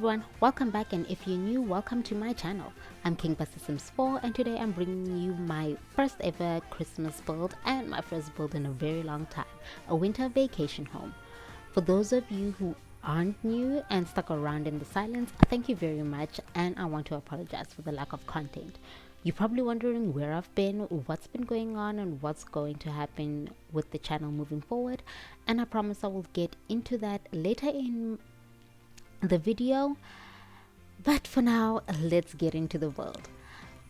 everyone, welcome back, and if you're new, welcome to my channel. I'm King Buster Sims 4 and today I'm bringing you my first ever Christmas build and my first build in a very long time, a winter vacation home. For those of you who aren't new and stuck around in the silence, thank you very much, and I want to apologize for the lack of content. You're probably wondering where I've been, what's been going on, and what's going to happen with the channel moving forward, and I promise I will get into that later in the video. But for now, let's get into the build.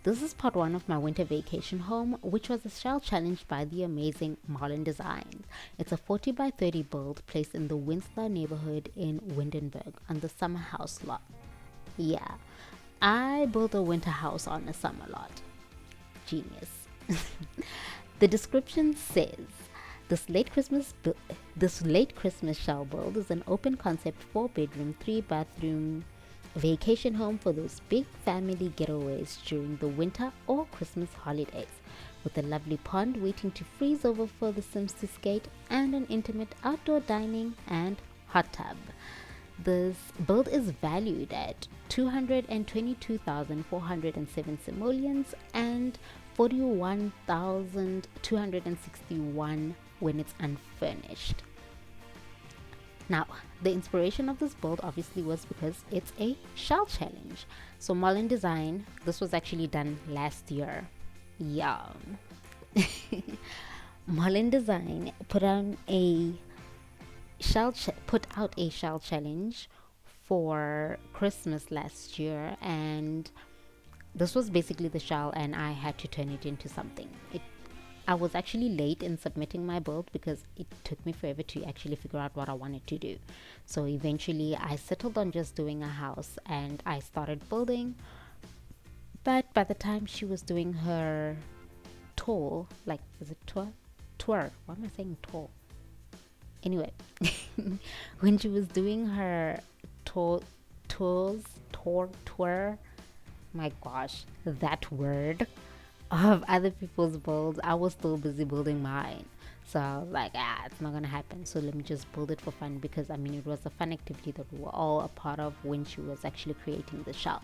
This is part 1 of my winter vacation home, which was a shell challenge by the amazing Marlin Designs. It's a 40 by 30 build placed in the Windslar neighborhood in Windenberg on the summer house lot. Yeah, I built a winter house on a summer lot. Genius. The description says, This late Christmas shell build is an open concept 4-bedroom, 3-bathroom vacation home for those big family getaways during the winter or Christmas holidays, with a lovely pond waiting to freeze over for the Sims to skate and an intimate outdoor dining and hot tub. This build is valued at 222,407 simoleons and 41,261 when it's unfurnished. Now, the inspiration of this build obviously was because it's a shell challenge. So Marlin Design, this was actually done last year. Yeah. Marlin Design put out a shell challenge for Christmas last year, and this was basically the shell, and I had to turn it into something. I was actually late in submitting my build because it took me forever to actually figure out what I wanted to do. So eventually I settled on just doing a house and I started building. But by the time she was doing her tour, like, is it tour? Tour. Why am I saying tour? Anyway, when she was doing her tour, my gosh, that word, of other people's builds, I was still busy building mine. So I was like, it's not gonna happen, so let me just build it for fun, because I mean it was a fun activity that we were all a part of when she was actually creating the shell.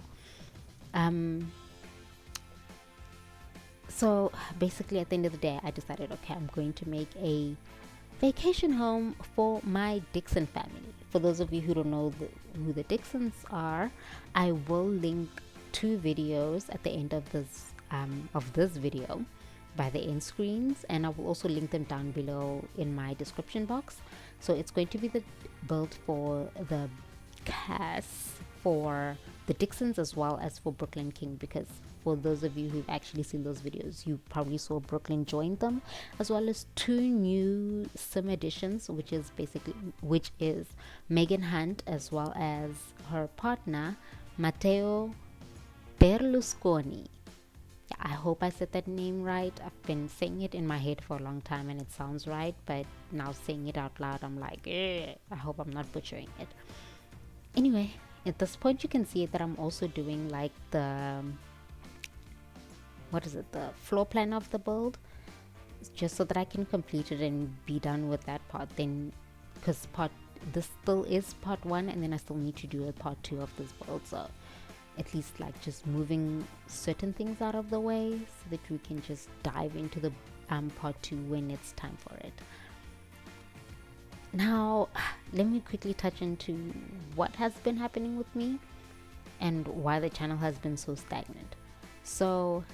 So basically at the end of the day I decided, okay, I'm going to make a vacation home for my Dixon family. For those of you who don't know who the Dixons are, I will link 2 videos at the end of this video by the end screens, and I will also link them down below in my description box. So it's going to be the build for the cast for the Dixons as well as for Brooklyn King, because for those of you who've actually seen those videos, you probably saw Brooklyn join them, as well as 2 new sim additions, which is Megan Hunt as well as her partner Matteo Berlusconi. I hope I said that name right. I've been saying it in my head for a long time and it sounds right, but now saying it out loud I'm like, I hope I'm not butchering it. Anyway, at this point you can see that I'm also doing like the the floor plan of the build, just so that I can complete it and be done with that part. Then, because this still is part 1, and then I still need to do a part 2 of this build, so at least like just moving certain things out of the way so that we can just dive into the part 2 when it's time for it. Now let me quickly touch into what has been happening with me and why the channel has been so stagnant. So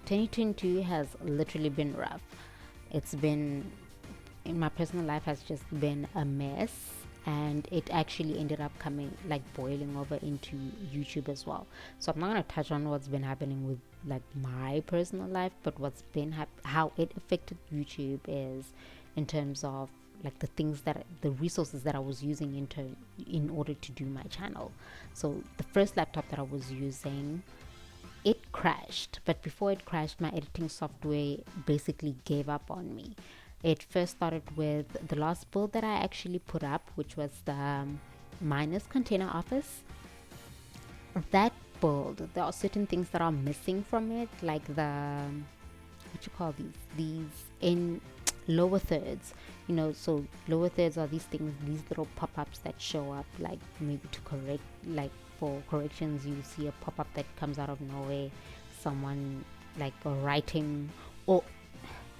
2022 has literally been rough. It's been, in my personal life, has just been a mess, and it actually ended up boiling over into YouTube as well. So I'm not going to touch on what's been happening with like my personal life, but what's been how it affected YouTube is in terms of like the resources that I was using in order to do my channel. So the first laptop that I was using, it crashed, but before it crashed, my editing software basically gave up on me. It first started with the last build that I actually put up, which was the minus container office. That build, there are certain things that are missing from it, like the, what you call these lower thirds, you know. So lower thirds are these things, these little pop-ups that show up, like maybe to correct, like for corrections, you see a pop-up that comes out of nowhere, someone like writing, or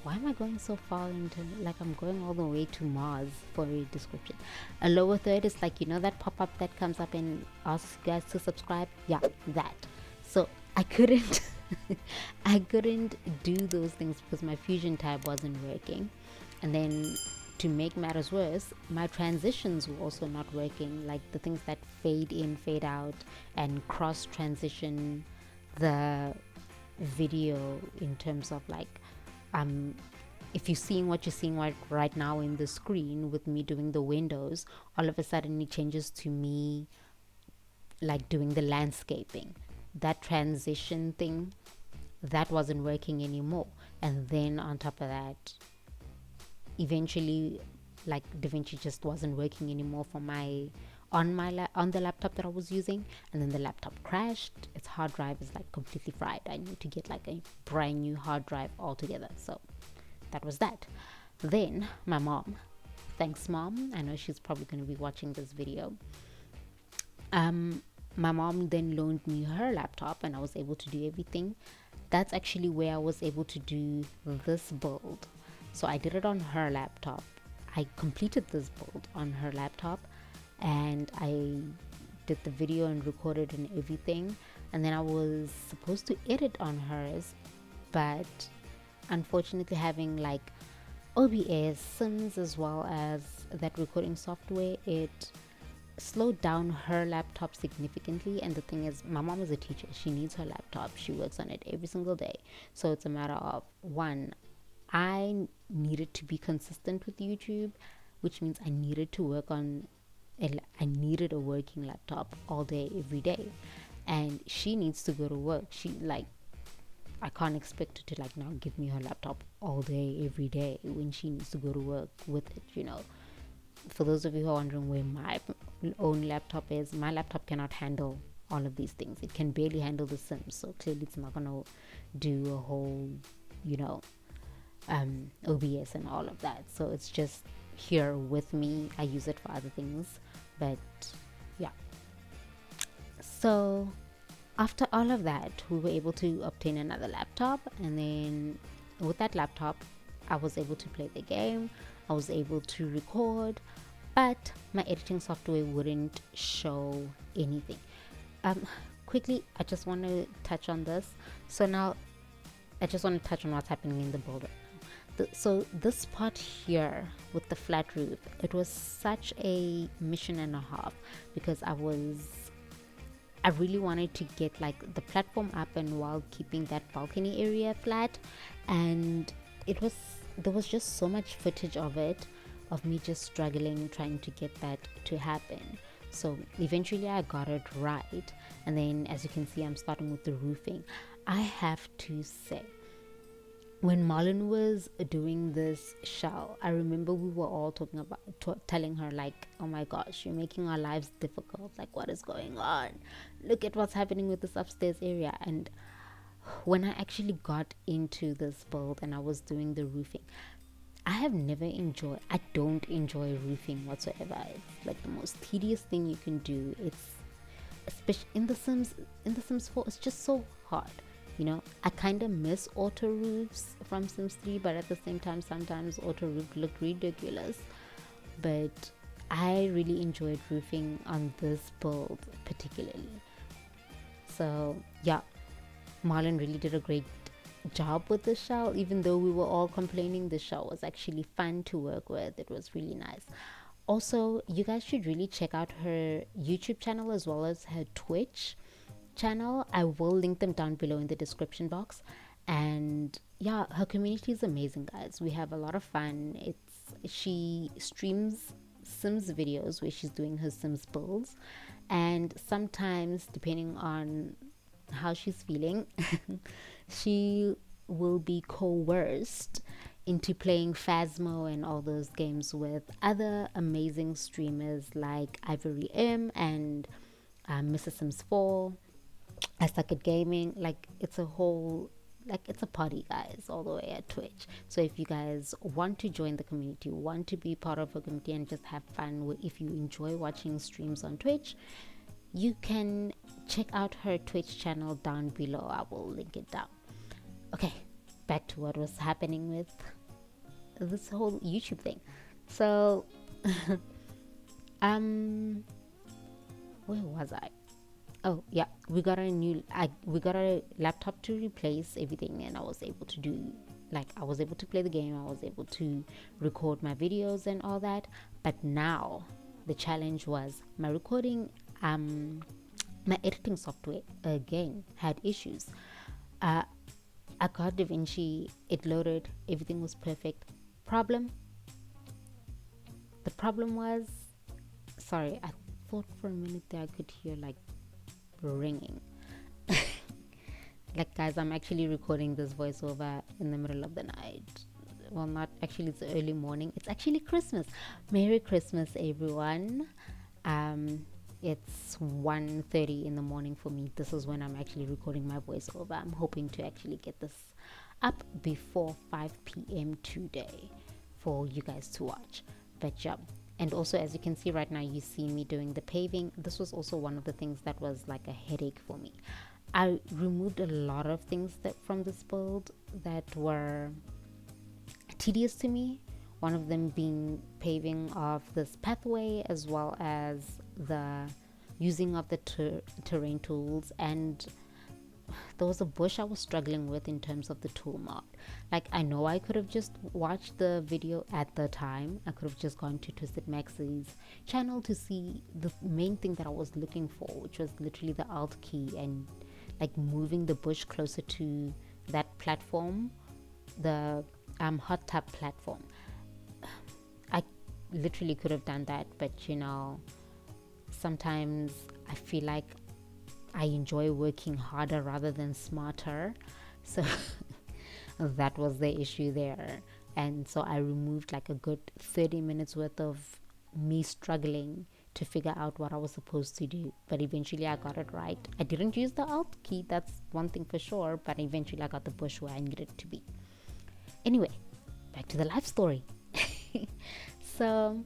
why am I going so far into, like I'm going all the way to Mars for a description. A lower third is like, you know, that pop-up that comes up and asks you guys to subscribe. Yeah, that. So I couldn't I couldn't do those things because my Fusion tab wasn't working. And then to make matters worse, my transitions were also not working, like the things that fade in, fade out, and cross transition the video in terms of like, if you're seeing what you're seeing right now in the screen with me doing the windows, all of a sudden it changes to me like doing the landscaping. That transition thing, that wasn't working anymore. And then on top of that, eventually, like DaVinci just wasn't working anymore for my on the laptop that I was using, and then the laptop crashed. Its hard drive is like completely fried. I need to get like a brand new hard drive altogether. So that was that. Then my mom, thanks mom, I know she's probably going to be watching this video. My mom then loaned me her laptop and I was able to do everything. That's actually where I was able to do this build. So I did it on her laptop. I completed this build on her laptop and I did the video and recorded and everything. And then I was supposed to edit on hers, but unfortunately having like OBS, Sims, as well as that recording software, it slowed down her laptop significantly. And the thing is, my mom is a teacher. She needs her laptop. She works on it every single day. So it's a matter of, one, I needed to be consistent with YouTube, which means I needed to work on I needed a working laptop all day every day. And she needs to go to work. She like, I can't expect her to like now give me her laptop all day every day when she needs to go to work with it, you know. For those of you who are wondering where my own laptop is, my laptop cannot handle all of these things. It can barely handle the Sims, so clearly it's not gonna do a whole, you know, OBS and all of that. So it's just here with me. I use it for other things, but yeah. So after all of that, we were able to obtain another laptop, and then with that laptop I was able to play the game, I was able to record, but my editing software wouldn't show anything. Quickly, I just want to touch on this. So now I just want to touch on what's happening in the build right now. So this part here with the flat roof, it was such a mission and a half because I really wanted to get like the platform up and while keeping that balcony area flat, and there was just so much footage of it, of me just struggling trying to get that to happen. So eventually I got it right, and then as you can see, I'm starting with the roofing. I have to say, when Marlon was doing this shell, I remember we were all talking about telling her like, oh my gosh, you're making our lives difficult, like what is going on, look at what's happening with this upstairs area. And when I actually got into this build and I was doing the roofing, I don't enjoy roofing whatsoever. It's like the most tedious thing you can do. It's especially in the Sims 4, it's just so hard. You know, I kind of miss auto roofs from Sims 3, but at the same time, sometimes auto roof looked ridiculous. But I really enjoyed roofing on this build particularly. So yeah, Marlon really did a great job with the shell. Even though we were all complaining, the shell was actually fun to work with. It was really nice. Also, you guys should really check out her YouTube channel as well as her Twitch channel. I will link them down below in the description box. And yeah, her community is amazing, guys. We have a lot of fun. She streams Sims videos where she's doing her Sims builds, and sometimes depending on how she's feeling she will be coerced into playing Phasmo and all those games with other amazing streamers like Ivory M and Mrs. Sims 4. I suck at gaming. Like, it's a whole like it's a party, guys, all the way at Twitch. So if you guys want to join the community, want to be part of a community and just have fun, if you enjoy watching streams on Twitch, you can check out her Twitch channel down below. I will link it down. Okay, back to what was happening with this whole YouTube thing. So where was I? Oh yeah, we got a laptop to replace everything, and I was able to do, like, I was able to play the game, I was able to record my videos and all that. But now the challenge was my recording, my editing software again had issues. I got DaVinci, it loaded, everything was perfect. The problem was, sorry, I thought for a minute there I could hear like ringing. Like, guys, I'm actually recording this voiceover in the middle of the night. Well, not actually, it's early morning, it's actually Christmas. Merry Christmas, everyone. It's 1:30 in the morning for me. This is when I'm actually recording my voiceover. I'm hoping to actually get this up before 5 p.m. today for you guys to watch. But yeah, and also, as you can see right now, you see me doing the paving. This was also one of the things that was like a headache for me. I removed a lot of things that from this build that were tedious to me, one of them being paving of this pathway, as well as the using of the terrain tools. And there was a bush I was struggling with in terms of the tool mod. Like, I know I could have just watched the video at the time. I could have just gone to Twisted Max's channel to see the main thing that I was looking for, which was literally the alt key and like moving the bush closer to that platform, the hot tub platform. I literally could have done that, but you know, sometimes I feel like I enjoy working harder rather than smarter. So that was the issue there. And so I removed like a good 30 minutes worth of me struggling to figure out what I was supposed to do. But eventually I got it right. I didn't use the alt key, that's one thing for sure, but eventually I got the bush where I needed it to be. Anyway, back to the life story. So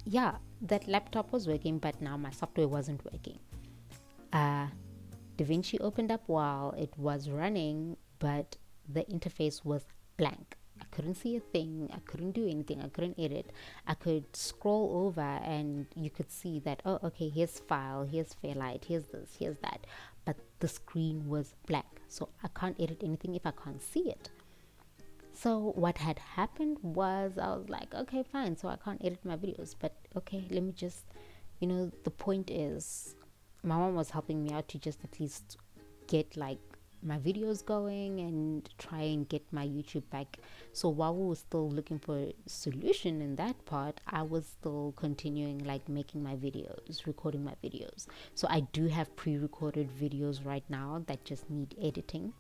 yeah, that laptop was working, but now my software wasn't working. DaVinci opened up while it was running, but the interface was blank. I couldn't see a thing, I couldn't do anything, I couldn't edit. I could scroll over and you could see that, oh, okay, here's file, here's Fairlight, here's this, here's that. But the screen was blank, so I can't edit anything if I can't see it. So what had happened was, I was like, okay, fine, so I can't edit my videos, but okay, let me just, you know, the point is, my mom was helping me out to just at least get like my videos going and try and get my YouTube back. So while we were still looking for a solution in that part, I was still continuing like making my videos, recording my videos. So I do have pre-recorded videos right now that just need editing.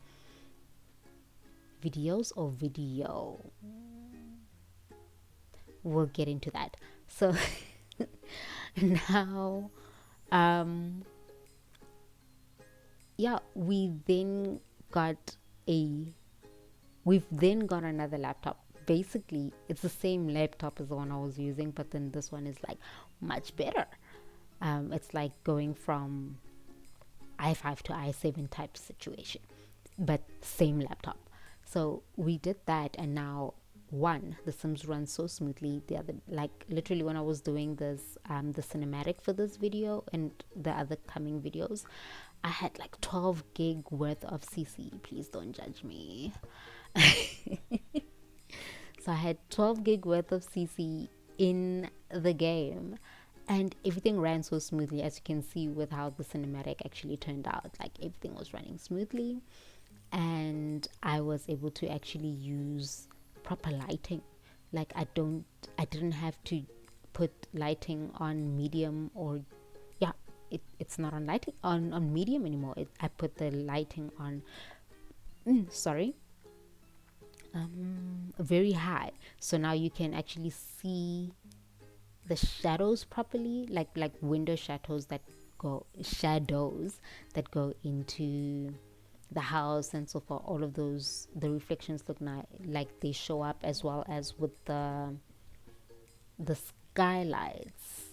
Videos or video? We'll get into that. So now yeah, we've then got another laptop. Basically it's the same laptop as the one I was using, but then this one is like much better. It's like going from i5 to i7 type situation, but same laptop. So we did that, and now the Sims runs so smoothly. The other, like literally when I was doing this the cinematic for this video and the other coming videos, I had like 12 gig worth of CC. Please don't judge me. So I had 12 gig worth of CC in the game, and everything ran so smoothly, as you can see with how the cinematic actually turned out. Like, everything was running smoothly, and I was able to actually use proper lighting. Like, I didn't have to put lighting on medium, or yeah, it's not on lighting on medium anymore. I put the lighting on very high, so now you can actually see the shadows properly, like window shadows that go into the house and so forth. All of those, the reflections look nice, like they show up, as well as with the skylights.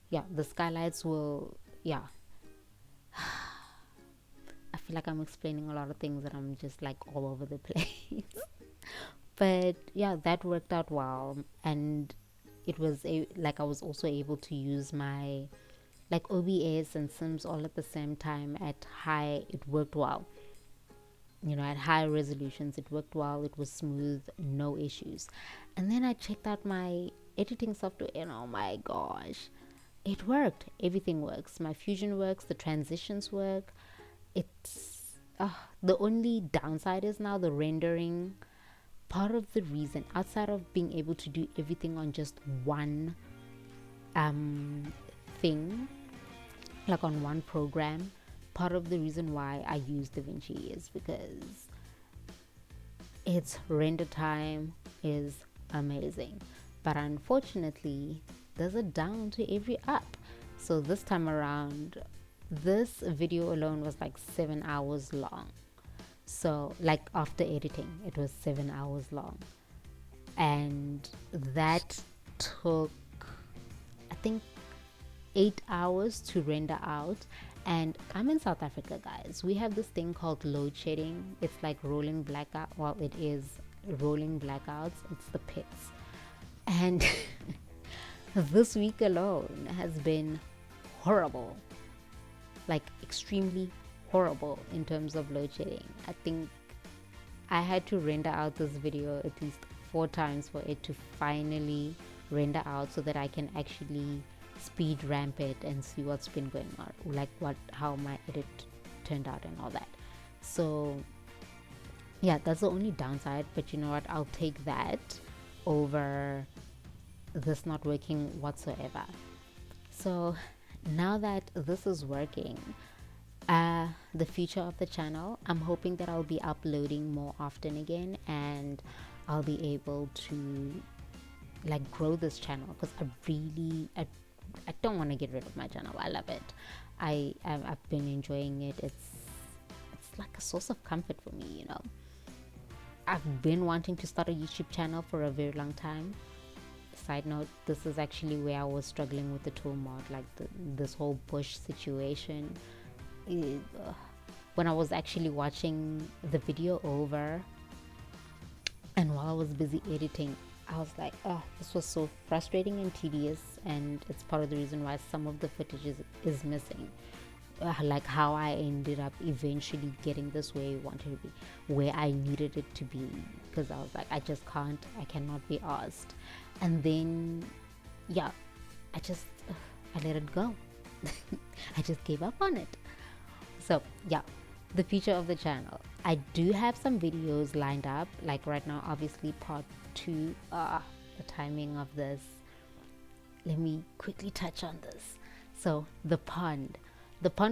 Yeah, the skylights will, yeah, I feel like I'm explaining a lot of things and I'm just like all over the place. But yeah, that worked out well. And it was like I was also able to use my like OBS and Sims all at the same time at high. It worked well, you know, at high resolutions. It worked well, it was smooth, no issues. And then I checked out my editing software and oh my gosh, it worked. Everything works. My fusion works, the transitions work. It's the only downside is now the rendering. Part of the reason, outside of being able to do everything on just one thing, like on one program, part of the reason why I use DaVinci is because its render time is amazing. But unfortunately, there's a down to every up. So this time around, this video alone was like 7 hours long. So like after editing, it was 7 hours long. And that took, I think, 8 hours to render out. And I'm in South Africa, guys. We have this thing called load shedding. It's like rolling blackout. Well, it is rolling blackouts. It's the pits. And this week alone has been horrible, like extremely horrible in terms of load shedding. I think I had to render out this video at least 4 times for it to finally render out, so that I can actually speed ramp it and see what's been going on, like how my edit turned out and all that. So yeah, that's the only downside, but you know what, I'll take that over this not working whatsoever. So now that this is working, the future of the channel, I'm hoping that I'll be uploading more often again, and I'll be able to like grow this channel, because I don't want to get rid of my channel. I love it. I've been enjoying it. It's like a source of comfort for me, you know. I've been wanting to start a YouTube channel for a very long time. Side note, this is actually where I was struggling with the tool mod, like this whole bush situation. When I was actually watching the video over, and while I was busy editing, I was like, oh, this was so frustrating and tedious, and it's part of the reason why some of the footage is missing. Like how I ended up eventually getting this where I wanted to be, where I needed it to be, because I was like, I just can't, I cannot be asked. And then, yeah, I let it go. I just gave up on it. So yeah, the future of the channel, I do have some videos lined up, like right now, obviously part 2. The timing of this, let me quickly touch on this. So the pond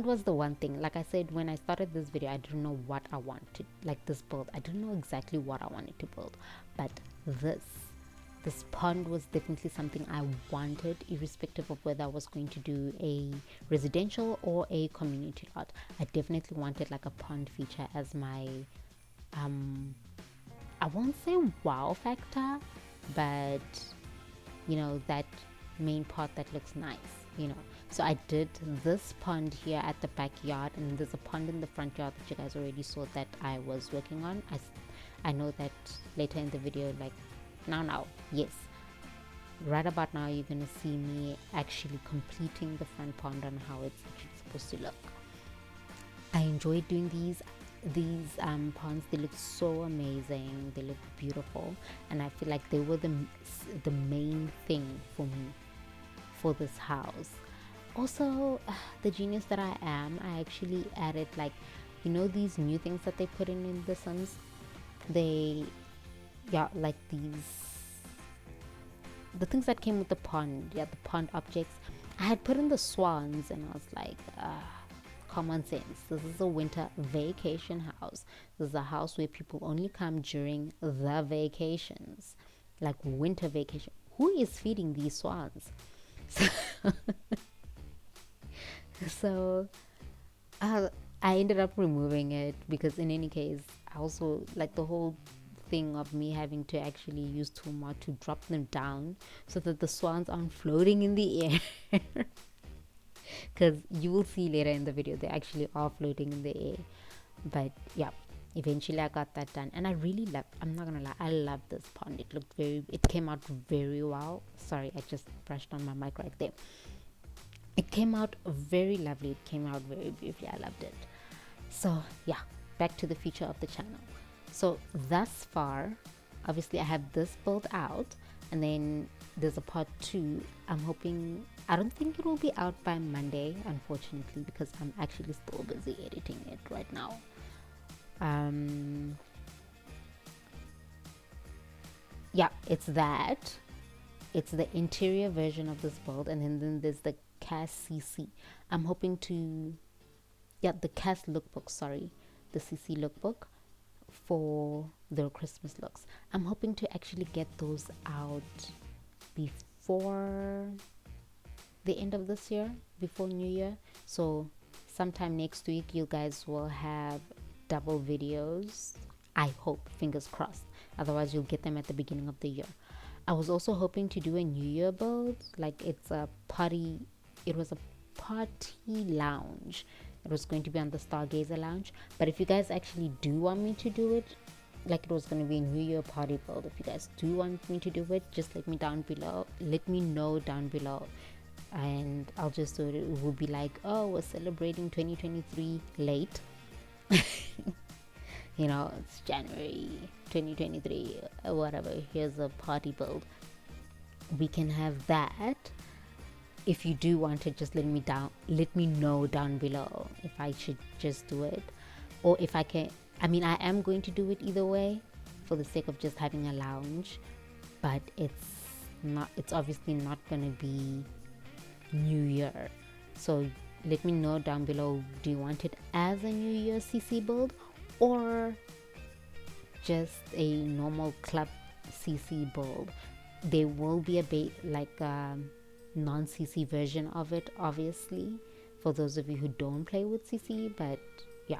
was the one thing. Like I said, when I started this video, I didn't know what I wanted, like this build, I didn't know exactly what I wanted to build, but this pond was definitely something I wanted, irrespective of whether I was going to do a residential or a community lot. I definitely wanted like a pond feature as my I won't say wow factor, but you know, that main part that looks nice, you know. So I did this pond here at the backyard, and there's a pond in the front yard that you guys already saw that I was working on. I know that later in the video, like now, yes, right about now, you're gonna see me actually completing the front pond and how it's actually supposed to look. I enjoy doing these ponds. They look so amazing, they look beautiful, and I feel like they were the main thing for me for this house. Also, the genius that I am, I actually added, like, you know, these new things that they put in the Sims. Like the things that came with the pond, the pond objects. I had put in the swans, and I was like, common sense. This is a winter vacation house. This is a house where people only come during the vacations, like winter vacation. Who is feeding these swans? So I I ended up removing it because in any case, I also like the whole thing of me having to actually use Toolmart to drop them down so that the swans aren't floating in the air. Because you will see later in the video they actually are floating in the air. But yeah, eventually I got that done, and I really love, I'm not gonna lie, I love this pond. It came out very well. Sorry, I just brushed on my mic right there. It came out very lovely. It came out very beautifully. I loved it. So yeah, back to the future of the channel. So thus far, obviously I have this build out, and then there's a part 2. I'm hoping, I don't think it will be out by Monday, unfortunately, because I'm actually still busy editing it right now. Yeah, it's that. It's the interior version of this build, and then there's the CAS CC. I'm hoping to, yeah, the CAS lookbook, sorry, the CC lookbook for the Christmas looks. I'm hoping to actually get those out before the end of this year, before New Year. So sometime next week you guys will have double videos, I hope, fingers crossed. Otherwise you'll get them at the beginning of the year. I was also hoping to do a New Year build, like it was a party lounge. It was going to be on the Stargazer lounge, but if you guys actually do want me to do it, like it was going to be a New Year party build, if you guys do want me to do it, just let me know down below, and I'll just do it. It will be like, oh, we're celebrating 2023 late. You know, it's January 2023 or whatever, here's a party build. We can have that. If you do want it, just let me know down below if I should just do it, or if I can. I mean, I am going to do it either way for the sake of just having a lounge, but it's obviously not gonna be New Year. So let me know down below, do you want it as a New Year CC build or just a normal club CC build? There will be a non-CC version of it, obviously, for those of you who don't play with CC. But yeah,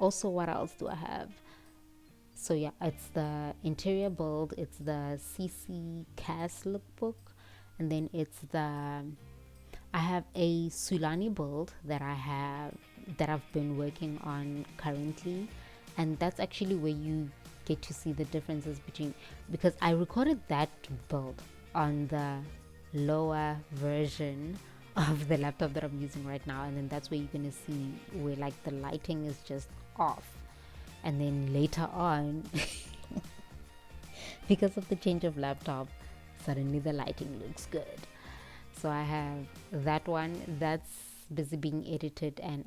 also, what else do I have? So yeah, it's the interior build, it's the CC CAS lookbook, and then I have a Sulani build that I've been working on currently, and that's actually where you get to see the differences between, because I recorded that build on the lower version of the laptop that I'm using right now, and then that's where you're gonna see where like the lighting is just off, and then later on because of the change of laptop, suddenly the lighting looks good. So I have that one that's busy being edited, and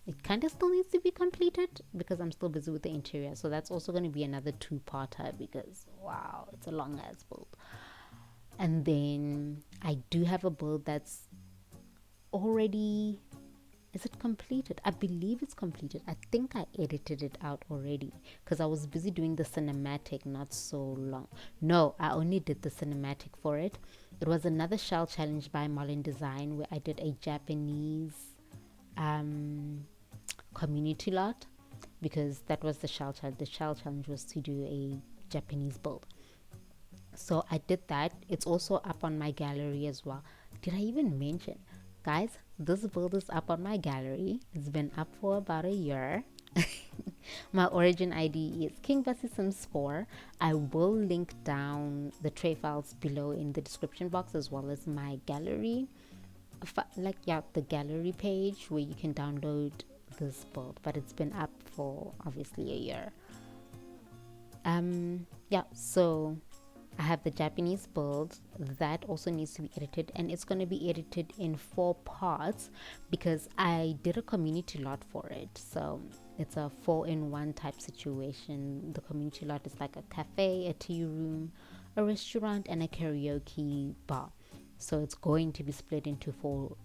it kind of still needs to be completed because I'm still busy with the interior. So that's also going to be another 2-parter because wow, it's a long ass build. And then I do have a build that's already, is it completed? I believe it's completed. I think I edited it out already because I was busy doing the cinematic not so long. No, I only did the cinematic for it. It was another shell challenge by Marlin Design where I did a Japanese community lot, because that was the shell challenge. The shell challenge was to do a Japanese build. So I did that. It's also up on my gallery as well. Did I even mention, guys, this build is up on my gallery. It's been up for about a year. My origin ID is KingBusySims4. I will link down the tray files below in the description box, as well as my gallery, the gallery page where you can download this build. But it's been up for obviously a year. Yeah, so I have the Japanese build that also needs to be edited, and it's going to be edited in 4 parts because I did a community lot for it. So it's a 4-in-1 type situation. The community lot is like a cafe, a tea room, a restaurant, and a karaoke bar. So it's going to be split into 4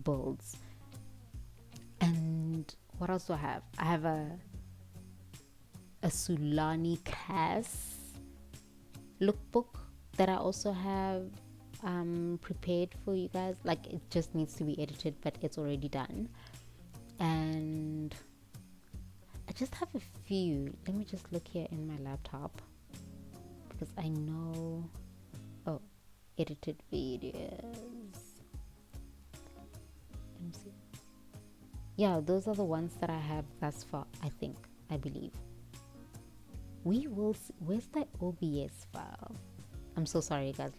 builds. And what else do I have? I have a Sulani CAS lookbook that I also have prepared for you guys. Like, it just needs to be edited, but it's already done. And I just have a few. Let me just look here in my laptop, because I know. Oh, edited videos. Let me see. Yeah, those are the ones that I have thus far. I believe. We will see. Where's the OBS file? I'm so sorry, guys.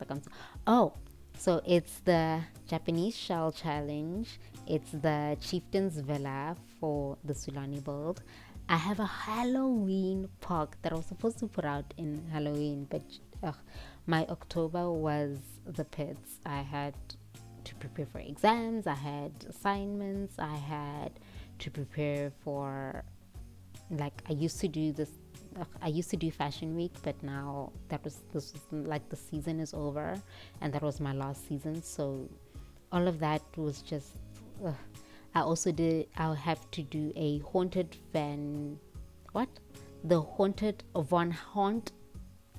Oh, so it's the Japanese shell challenge. It's the chieftain's villa for the Sulani build. I have a Halloween POC that I was supposed to put out in Halloween, but my October was the pits. I had to prepare for exams, I had assignments, I had to prepare for, like, I used to do fashion week, but now this was like the season is over, and that was my last season, so all of that was just I'll have to do a haunted the haunted Von Haunt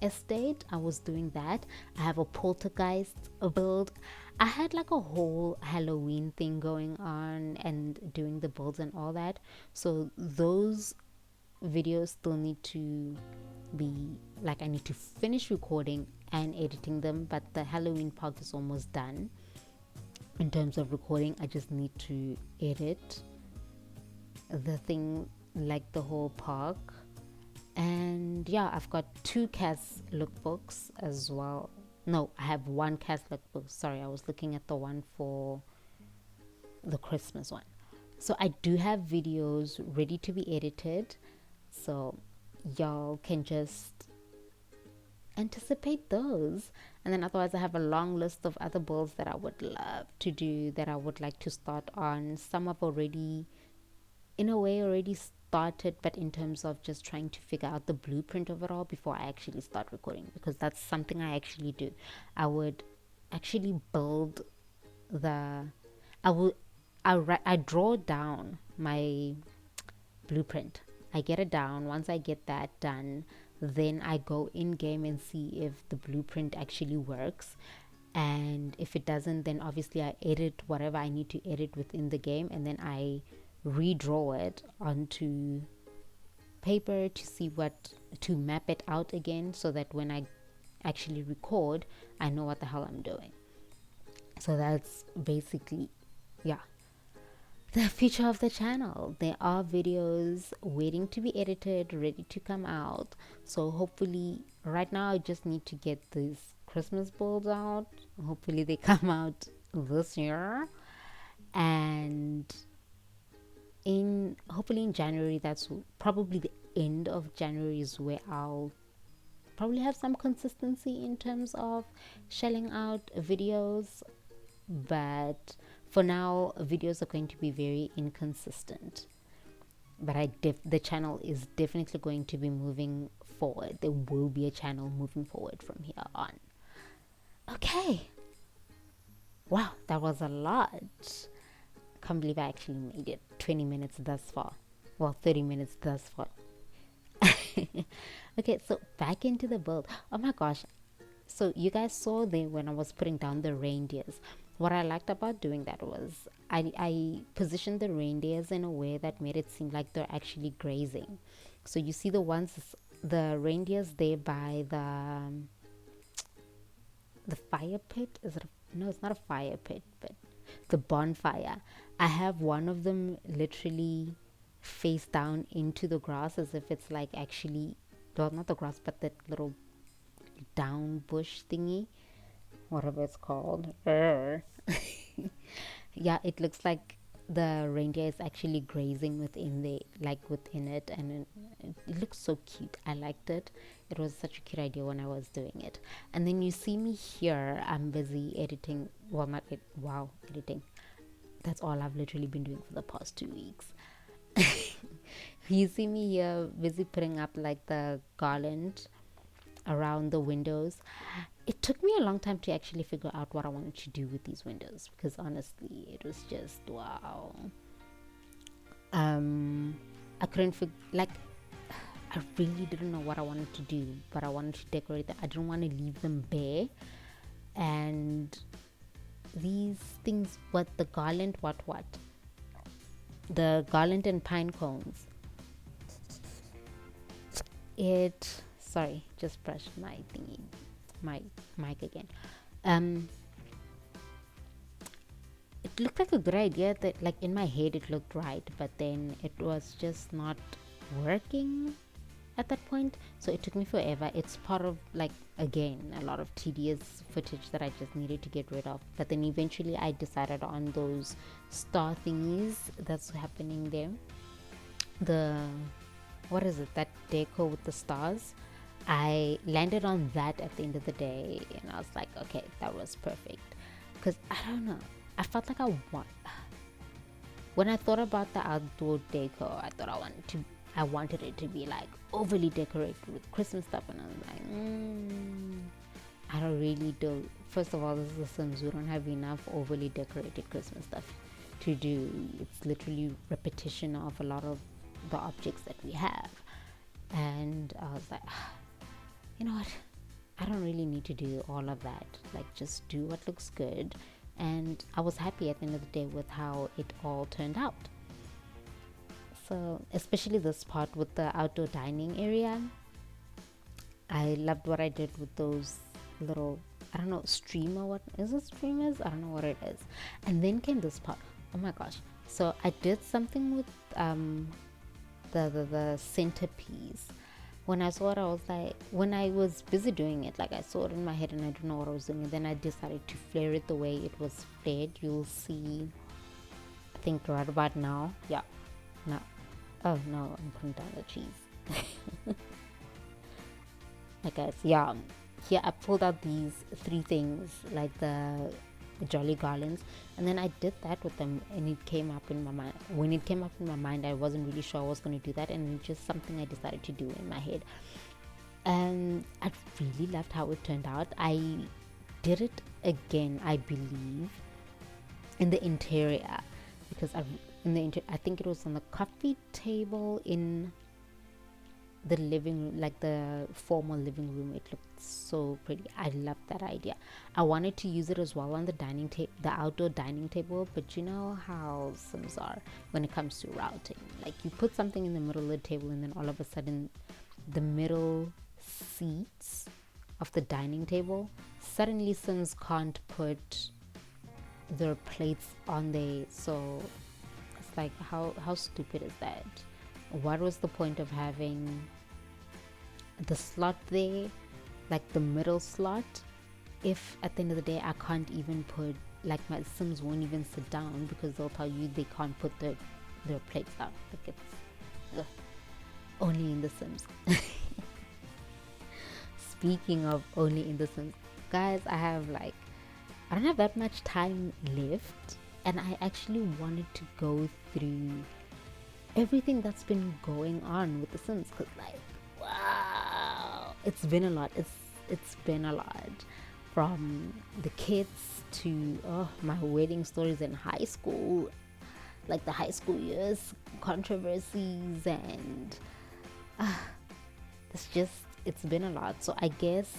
estate. I was doing that. I have a poltergeist build. I had like a whole Halloween thing going on and doing the builds and all that, so those videos still need to be, like, I need to finish recording and editing them, but the Halloween part is almost done. In terms of recording, I just need to edit the thing, like the whole park. And yeah, I've got 2 CAS lookbooks as well. No, I have 1 CAS lookbook. Sorry, I was looking at the one for the Christmas one. So I do have videos ready to be edited, so y'all can just anticipate those. And then otherwise, I have a long list of other builds that I would love to do, that I would like to start on. Some have already, in a way, already started, but in terms of just trying to figure out the blueprint of it all before I actually start recording, because that's something I actually do. I would actually build I draw down my blueprint. I get it down. Once I get that done, then I go in game and see if the blueprint actually works, and if it doesn't, then obviously I edit whatever I need to edit within the game, and then I redraw it onto paper to map it out again, so that when I actually record, I know what the hell I'm doing. So that's basically, yeah, the future of the channel. There are videos waiting to be edited, ready to come out. So hopefully, right now I just need to get these Christmas builds out. Hopefully they come out this year, and hopefully in January, that's probably the end of January, is where I'll probably have some consistency in terms of shelling out videos. But for now, videos are going to be very inconsistent, but the channel is definitely going to be moving forward. There will be a channel moving forward from here on. Okay, wow, that was a lot. Can't believe I actually made it 20 minutes thus far. Well, 30 minutes thus far. Okay, so back into the build. Oh my gosh, so you guys saw there when I was putting down the reindeers. What I liked about doing that was I positioned the reindeers in a way that made it seem like they're actually grazing. So you see the reindeers there by the fire pit. No, it's not a fire pit, but the bonfire. I have one of them literally face down into the grass, as if it's like actually, well, not the grass, but that little down bush thingy, whatever it's called. Yeah, it looks like the reindeer is actually grazing within it, and it looks so cute. I liked it. It was such a cute idea when I was doing it. And then you see me here, I'm busy editing. Well, not it wow editing, that's all I've literally been doing for the past 2 weeks. You see me here busy putting up like the garland around the windows. It took me a long time to actually figure out what I wanted to do with these windows, because honestly, it was just wow. I couldn't I really didn't know what I wanted to do, but I wanted to decorate them. I didn't want to leave them bare. And these things, what the garland, what the garland and pine cones, it, sorry, just brushed my thingy, my mic again. It looked like a good idea, that like in my head it looked right, but then it was just not working at that point. So it took me forever. It's part of, like, again, a lot of tedious footage that I just needed to get rid of. But then eventually I decided on those star thingies that's happening there, the, what is it, that deco with the stars. I landed on that at the end of the day, and I was like, okay, that was perfect. Because I don't know, I felt like when I thought about the outdoor decor, I thought I wanted it to be like overly decorated with Christmas stuff, and I was like, I don't really do. First of all, this is The Sims. We don't have enough overly decorated Christmas stuff to do. It's literally repetition of a lot of the objects that we have. And I was like, you know what? I don't really need to do all of that. Like, just do what looks good. And I was happy at the end of the day with how it all turned out. So, especially this part with the outdoor dining area, I loved what I did with those little, I don't know, streamer, what is it, streamers? I don't know what it is. And then came this part. Oh my gosh. So I did something with the centerpiece. When I saw it, I was like, when I was busy doing it, like I saw it in my head and I didn't know what I was doing, and then I decided to flare it the way it was flared. You'll see, I think right about now. Yeah. No. Oh no, I'm putting down the cheese. Like, guys, yeah. Here I pulled out these three things, like the jolly garlands, and then I did that with them, and it came up in my mind. When it came up in my mind, I wasn't really sure I was going to do that, and it's just something I decided to do in my head. And I really loved how it turned out. I did it again, I believe, in the interior, because I think it was on the coffee table in the living room, like the formal living room. It looked so pretty. I loved that idea. I wanted to use it as well on the dining table, the outdoor dining table, but you know how Sims are when it comes to routing. Like, you put something in the middle of the table, and then all of a sudden the middle seats of the dining table, suddenly Sims can't put their plates on there. So it's like, how stupid is that? What was the point of having the slot there, like the middle slot, if at the end of the day I can't even put, like, my Sims won't even sit down because they'll tell you they can't put their plates down. Like, it's only in The Sims. Speaking of only in The Sims, guys, I don't have that much time left, and I actually wanted to go through everything that's been going on with The Sims, because, like, wow, it's been a lot. It's been a lot, from the kids to my wedding stories in high school, like the high school years controversies, and it's been a lot. So I guess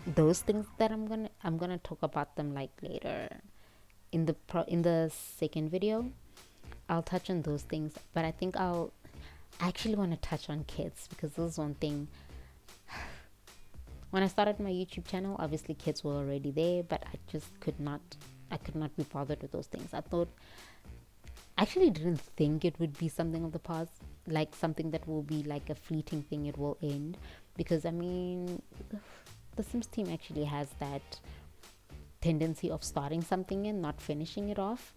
those things that I'm gonna talk about them, like, later in the second video. I'll touch on those things, but I think I actually want to touch on kids, because this is one thing. When I started my YouTube channel, obviously kids were already there, but I could not be bothered with those things. I actually didn't think it would be something of the past, like something that will be like a fleeting thing, it will end, because I mean, the Sims team actually has that tendency of starting something and not finishing it off.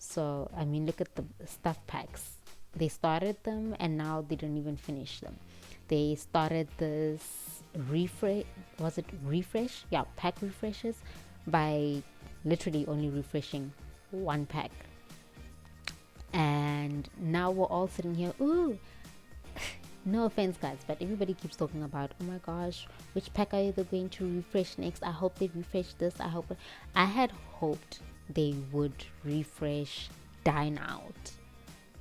So I mean, look at the stuff packs. They started them and now they don't even finish them. They started this refresh, was it refresh? Yeah, pack refreshes, by literally only refreshing one pack. And now we're all sitting here, ooh, no offense guys, but everybody keeps talking about, oh my gosh, which pack are they going to refresh next? I hope they refresh this. I had hoped they would refresh Dine Out,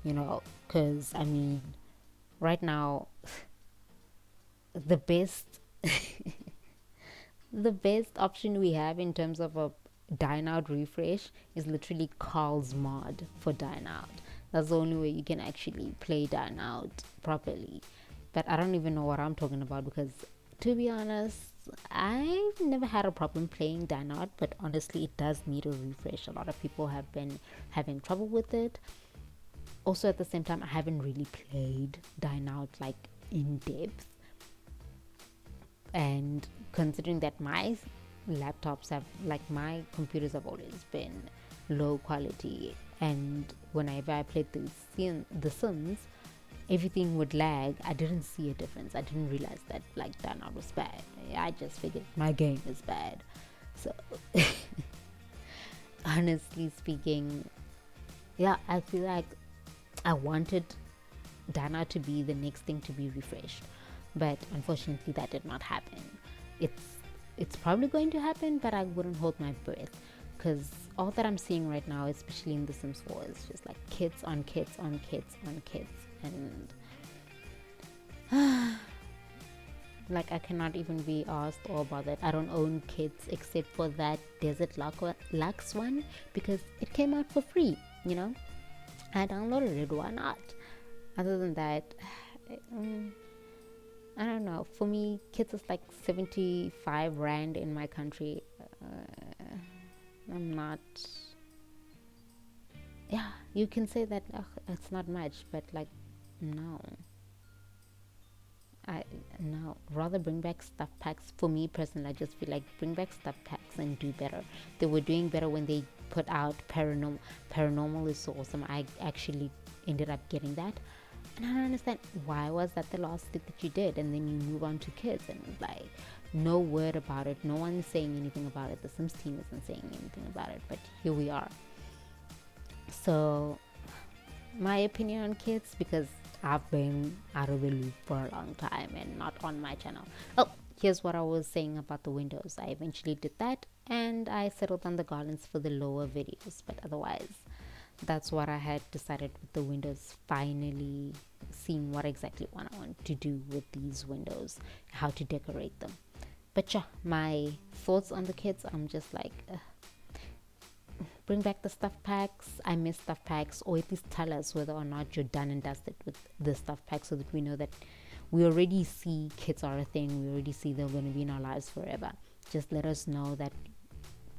because I mean, right now the best The best option we have in terms of a dine out refresh is literally Carl's mod for dine out. That's the only way you can actually play dine out properly. But I don't even know what I'm talking about, because to be honest, I've never had a problem playing dine out, but honestly it does need a refresh. A lot of people have been having trouble with it. Also, at the same time, I haven't really played dine out like in depth, and considering that my laptops have, like, my computers have always been low quality, and whenever I played the Sims, everything would lag. I didn't see a difference. I didn't realize that like that out was bad. I just figured my game is bad. So honestly speaking, yeah, I feel like I wanted Dana to be the next thing to be refreshed, but unfortunately that did not happen. It's probably going to happen, but I wouldn't hold my breath, because all that I'm seeing right now, especially in The Sims 4, is just like kids on kids on kids on kids, and like I cannot even be asked or bothered. I don't own kids except for that Desert Lux one, because it came out for free, you know. I downloaded it, why not? Other than that, I don't know. For me, kids is like 75 rand in my country. I'm not. Yeah, you can say that it's not much, but like, no. No, rather bring back stuff packs. For me personally, I just feel like bring back stuff packs and do better. They were doing better when they put out paranormal is so awesome. I actually ended up getting that, and I don't understand why was that the last thing that you did, and then you move on to kids, and like no word about it. No one's saying anything about it. The Sims team isn't saying anything about it, but here we are. So my opinion on kids, because I've been out of the loop for a long time and not on my channel. Oh, here's what I was saying about the windows. I eventually did that, and I settled on the garlands for the lower videos, but otherwise that's what I had decided with the windows. Finally seeing what exactly what I want to do with these windows, how to decorate them. But yeah, my thoughts on the kids, I'm just like, bring back the stuff packs. I miss stuff packs, or at least tell us whether or not you're done and dusted with the stuff packs, so that we know that we already see kids are a thing. We already see they're going to be in our lives forever. Just let us know that.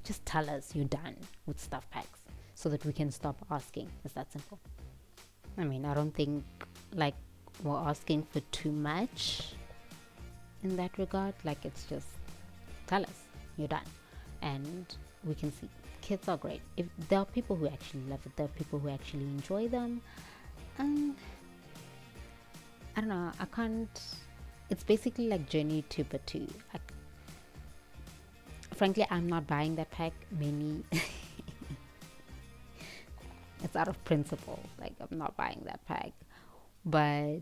Just tell us you're done with stuff packs, so that we can stop asking. It's that simple. I mean, I don't think like we're asking for too much in that regard. Like, it's just tell us you're done, and we can see. Kids are great. If there are people who actually love it, there are people who actually enjoy them. I don't know. I can't. It's basically like Journey to Batu. Frankly, I'm not buying that pack. Many. It's out of principle. Like, I'm not buying that pack. But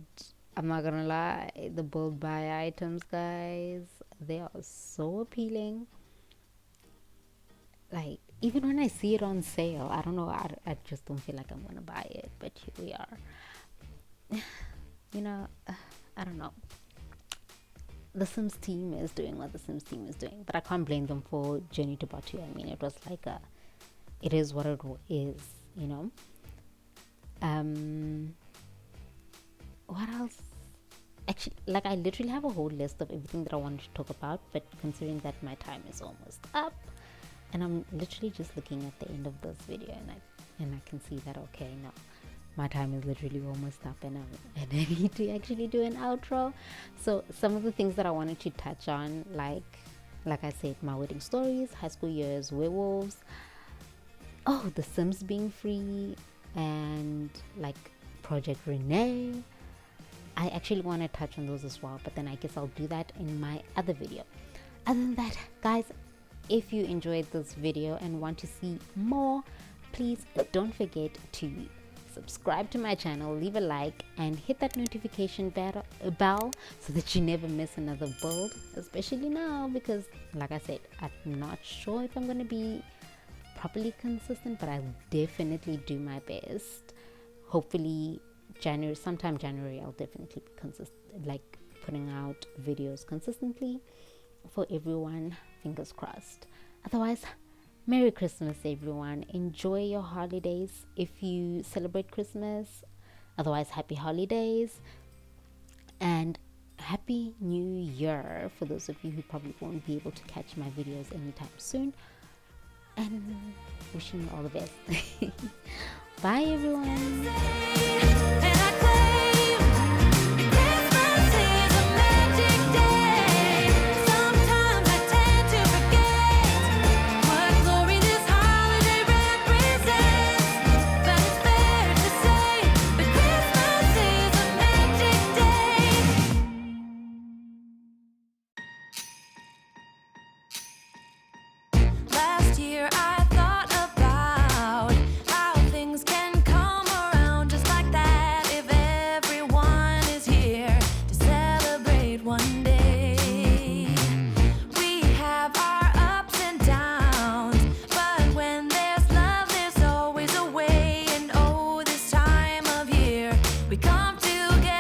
I'm not gonna lie. The build buy items, guys, they are so appealing. Like, even when I see it on sale, I don't know, I just don't feel like I'm gonna buy it, but here we are. You know, I don't know. The Sims team is doing what the Sims team is doing, but I can't blame them for Journey to Batu. I mean, it was like it is what it is, you know. What else? Actually, like, I literally have a whole list of everything that I wanted to talk about, but considering that my time is almost up, and I'm literally just looking at the end of this video, and I can see that, okay, no, my time is literally almost up, and I need to actually do an outro. So some of the things that I wanted to touch on, like I said, my wedding stories, high school years, werewolves, the Sims being free, and like Project Renee. I actually want to touch on those as well, but then I guess I'll do that in my other video. Other than that, guys, if you enjoyed this video and want to see more, please don't forget to subscribe to my channel, leave a like, and hit that notification bell so that you never miss another build, especially now, because like I said, I'm not sure if I'm going to be properly consistent, but I'll definitely do my best. Hopefully sometime January, I'll definitely be consistent, like putting out videos consistently for everyone. fingers crossed. Otherwise, Merry Christmas, everyone. Enjoy your holidays if you celebrate Christmas. Otherwise, happy holidays and Happy New Year for those of you who probably won't be able to catch my videos anytime soon. And wishing you all the best. Bye, everyone. We come together.